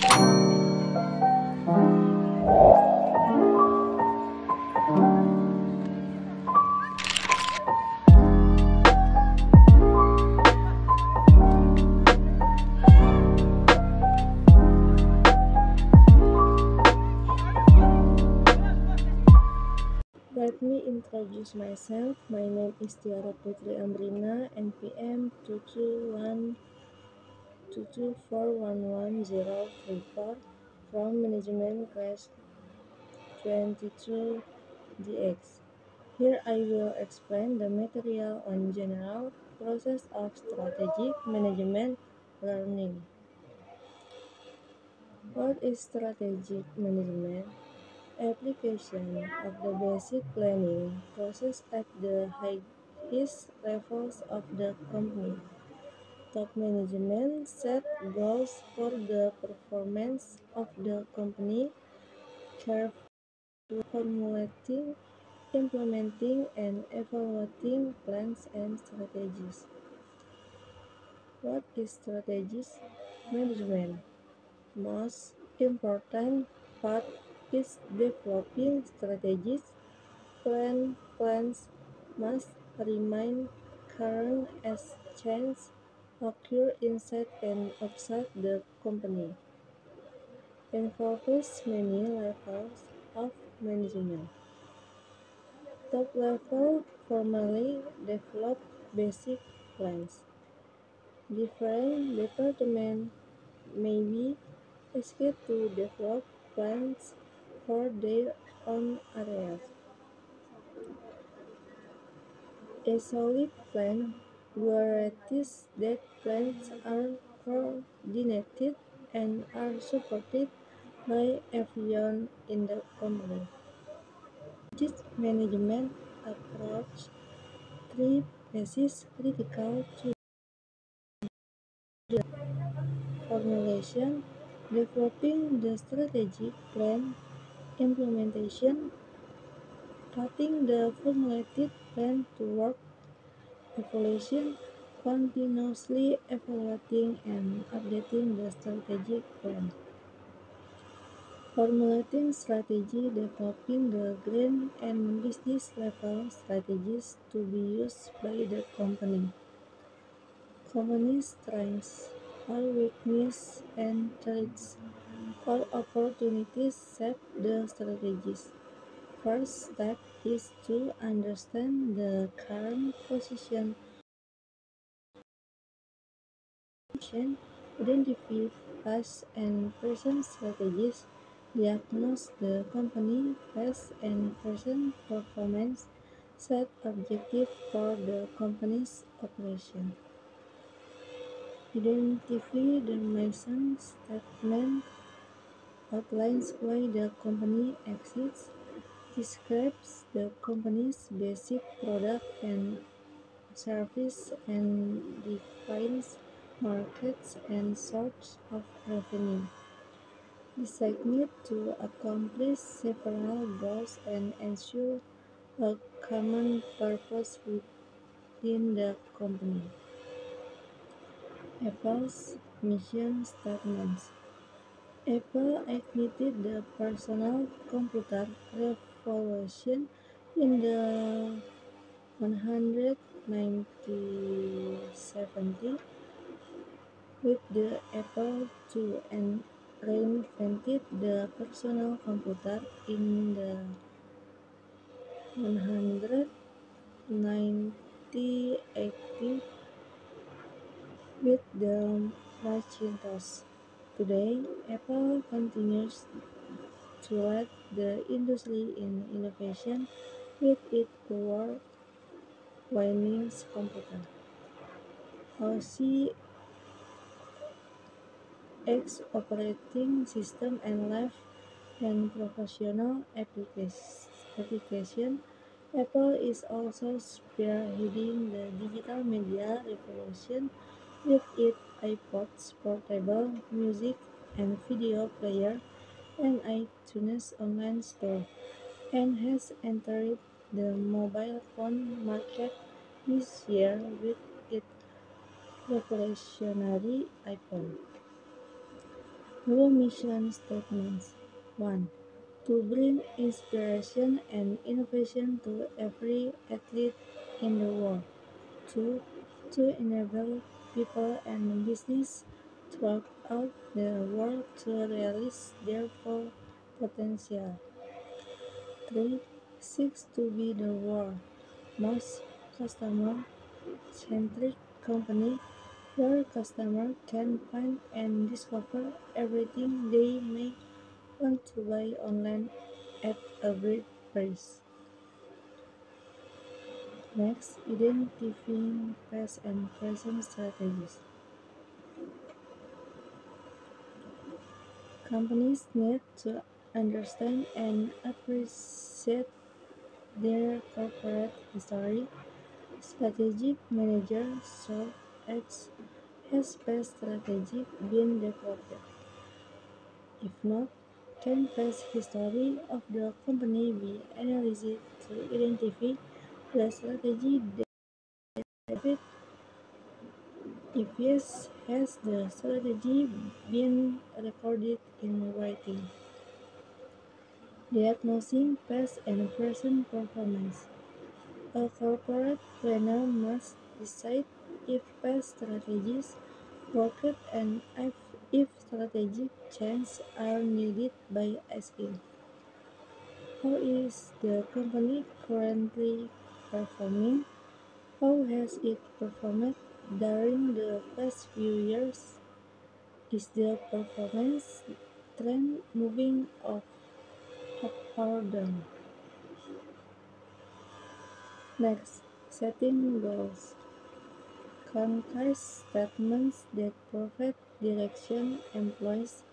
Let me introduce myself. My name is Tiara Putri Amrina, NPM 22122411034 from Management Class 22DX. Here I will explain the material on general process of strategic management learning. What is strategic management? Application of the basic planning process at the highest levels of the company. Top management set goals for the performance of the company, carefully formulating, implementing, and evaluating plans and strategies. What is strategic management? Most important part is developing strategies. Plans must remain current as changes occur inside and outside the company. Involves many levels of management. Top level formally develop basic plans. Different departments may be asked to develop plans for their own areas. A solid plan guarantees that plans are coordinated and are supported by everyone in the company. This management approach three phases critical to the formulation, developing the strategic plan, implementation, putting the formulated plan to work, evaluation, continuously evaluating and updating the strategic plan. Formulating strategy, developing the grand and business level strategies to be used by the company. Company's strengths or weaknesses and threats or opportunities shape the strategies. First step is to understand the current position, identify past and present strategies, diagnose the company past and present performance, set objectives for the company's operation. Identify the mission statement, outlines why the company exists, describes the company's basic product and service, and defines markets and sources of revenue. Designed to accomplish several goals and ensure a common purpose within the company. Apple's mission statements. Apple ignited the personal computer revolution in the 1970 with the Apple II and reinvented the personal computer in the 1980 with the Macintosh. Today, Apple continues to lead the industry in innovation with its award-winning computer. OS X operating system and live and professional application. Apple is also spearheading the digital media revolution with its iPods portable music and video player and iTunes online store, and has entered the mobile phone market this year with its revolutionary iPhone. Our mission statements: 1. To bring inspiration and innovation to every athlete in the world. 2. To enable people and business throughout the world to realize their full potential. 3. Seeks to be the world's most customer-centric company where customers can find and discover everything they may want to buy online at a great price. Next, identifying past and present strategies. Companies need to understand and appreciate their corporate history. Strategic managers serve as has past strategy been developed? If not, can past history of the company be analyzed to identify the strategy that if yes, has the strategy been recorded in writing? Diagnosing past and present performance. A corporate planner must decide if past strategies worked and if strategic changes are needed by asking, how is the company currently performing? How has it performed during the past few years? Is the performance trend moving up or down? Next, setting goals. Concise statements that provide direction, employees,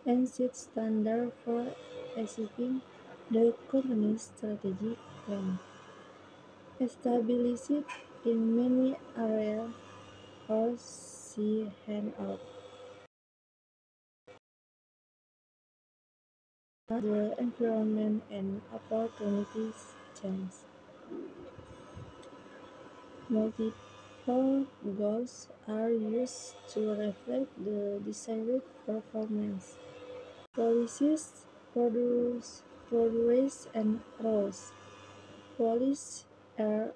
and set standards for achieving the company's strategic plan. Establish it in many areas or see handout. The environment and opportunities change. Multiple goals are used to reflect the desired performance. Policies, procedures, and roles. Policies are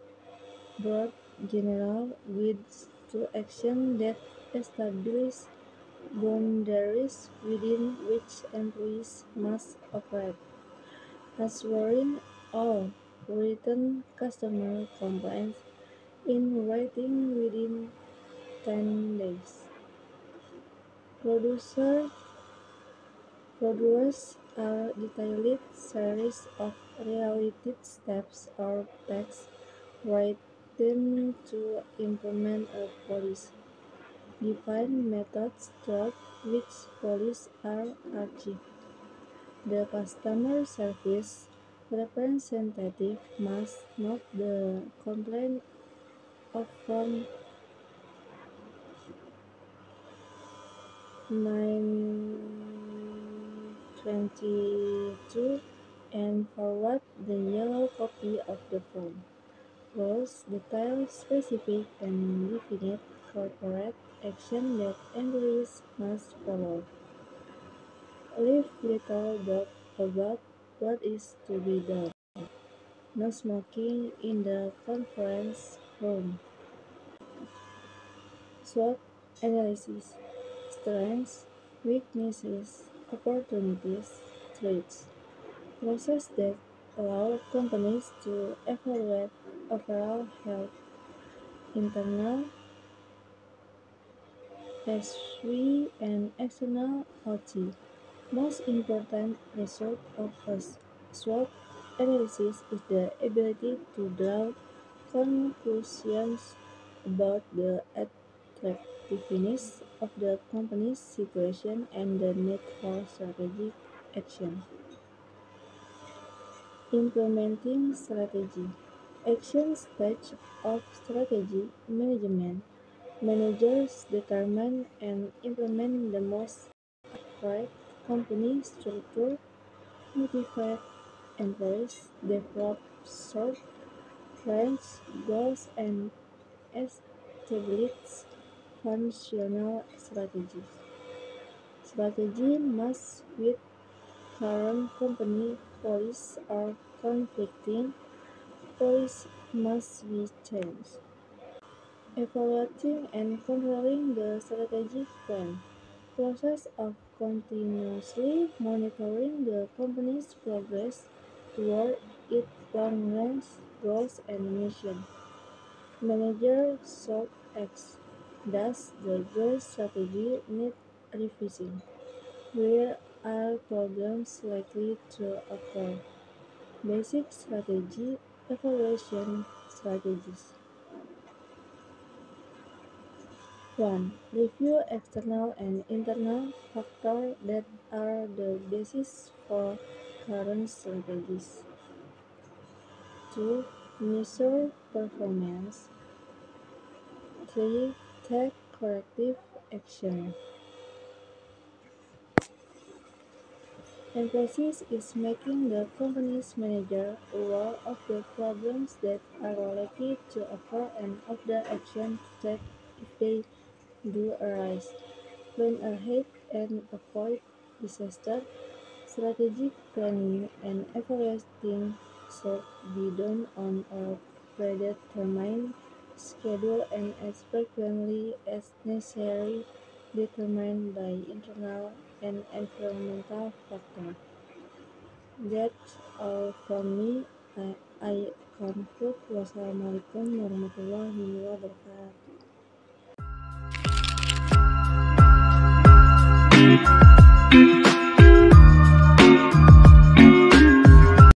broad general guides to action that establish boundaries within which employees must operate, assuring all written customer complaints in writing within 10 days. Procedures are detailed series of related steps or tasks written to implement a policy. Define methods through which policies are achieved. The customer service representative must note the complaint from 922 and forward the yellow copy of the form. Rules detail specific and definite corporate action that employees must follow. Leave little doubt about what is to be done. No smoking in the conference room. SWOT analysis. Strengths, weaknesses, opportunities, threats. Process that allow companies to evaluate overall health, internal, SV, and external OT. Most important result of a SWOT analysis is the ability to draw conclusions about the attractiveness of the company's situation and the need for strategic action. Implementing strategy. Action stage of strategy management. Managers determine and implement the most appropriate company structure, motivate employees, develop short-range goals, and establish functional strategies. strategy must with current company policies or conflicting policies must be changed. Evaluating and controlling the strategic plan. Process of continuously monitoring the company's progress toward its long-range goals and mission. Manager should ask, does the growth strategy need revising? Where are problems likely to occur? Basic strategy evaluation strategies. 1. Review external and internal factors that are the basis for current strategies. 2. Measure performance. 3. Take corrective action. Emphasis is making the company's manager aware of the problems that are likely to occur and of the action to take if they do arise. Plan ahead and avoid disaster. Strategic planning and evaluating should be done on a predetermined schedule and as frequently as necessary, determined by internal and environmental factors. That's all from me. I conclude. Wassalamualaikum warahmatullahi wabarakatuh.